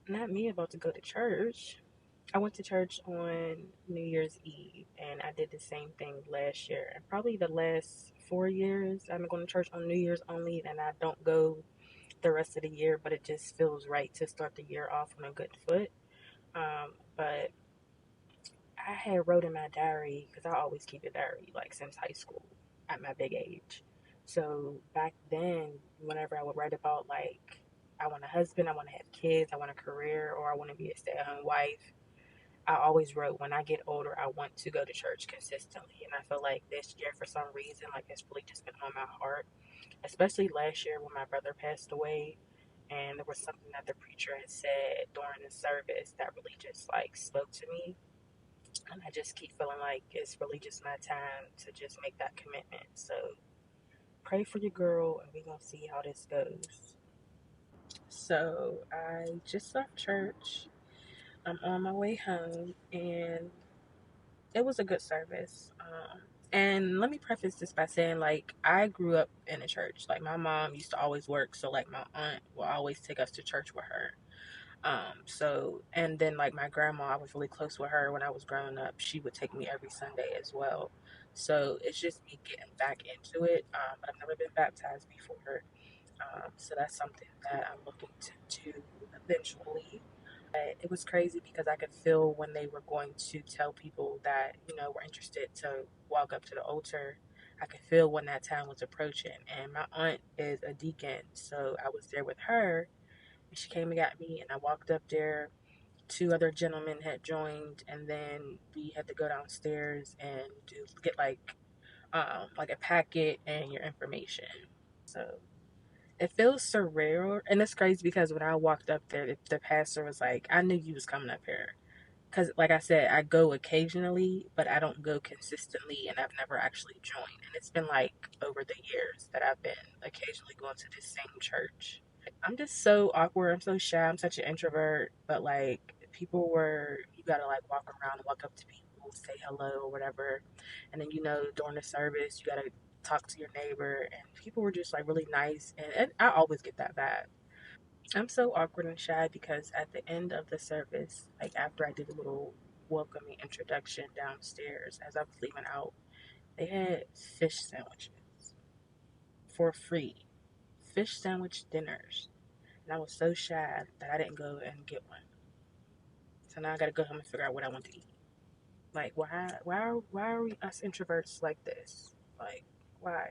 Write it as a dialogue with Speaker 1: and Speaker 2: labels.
Speaker 1: Not me about to go to church. I went to church on New Year's Eve and I did the same thing last year. And probably the last 4 years, I've been going to church on New Year's only, and I don't go the rest of the year, but it just feels right to start the year off on a good foot. But I had wrote in my diary, because I always keep a diary, like since high school at my big age. So back then, whenever I would write about, like, I want a husband, I want to have kids, I want a career, or I want to be a stay at home wife, I always wrote, when I get older, I want to go to church consistently. And I feel like this year, for some reason, like it's really just been on my heart, especially last year when my brother passed away. And there was something that the preacher had said during the service that really just like spoke to me. And I just keep feeling like it's really just my time to just make that commitment. So pray for your girl, and we're going to see how this goes. So I just left church. I'm on my way home, and it was a good service. And let me preface this by saying, like, I grew up in a church. Like, my mom used to always work, so like my aunt will always take us to church with her. So and then like my grandma, I was really close with her when I was growing up. She would take me every Sunday as well. So it's just me getting back into it. I've never been baptized before. So that's something that I'm looking to do eventually. But it was crazy because I could feel when they were going to tell people that, were interested to walk up to the altar. I could feel when that time was approaching. And my aunt is a deacon, so I was there with her. And she came and got me, and I walked up there. Two other gentlemen had joined, and then we had to go downstairs and get like a packet and your information. So it feels surreal, and it's crazy because when I walked up there, the pastor was like, "I knew you was coming up here." Because, like I said, I go occasionally, but I don't go consistently, and I've never actually joined. And it's been like over the years that I've been occasionally going to this same church. I'm just so awkward. I'm so shy. I'm such an introvert. But like, you gotta like walk around, walk up to people, say hello or whatever. And then, during the service, you gotta talk to your neighbor. And people were just like really nice. And I always get that vibe. I'm so awkward and shy because at the end of the service, like after I did a little welcoming introduction downstairs, as I was leaving out, they had fish sandwiches for free. Fish sandwich dinners. And I was so shy that I didn't go and get one. So now I gotta go home and figure out what I want to eat. Like, why are we us introverts like this? Like, why?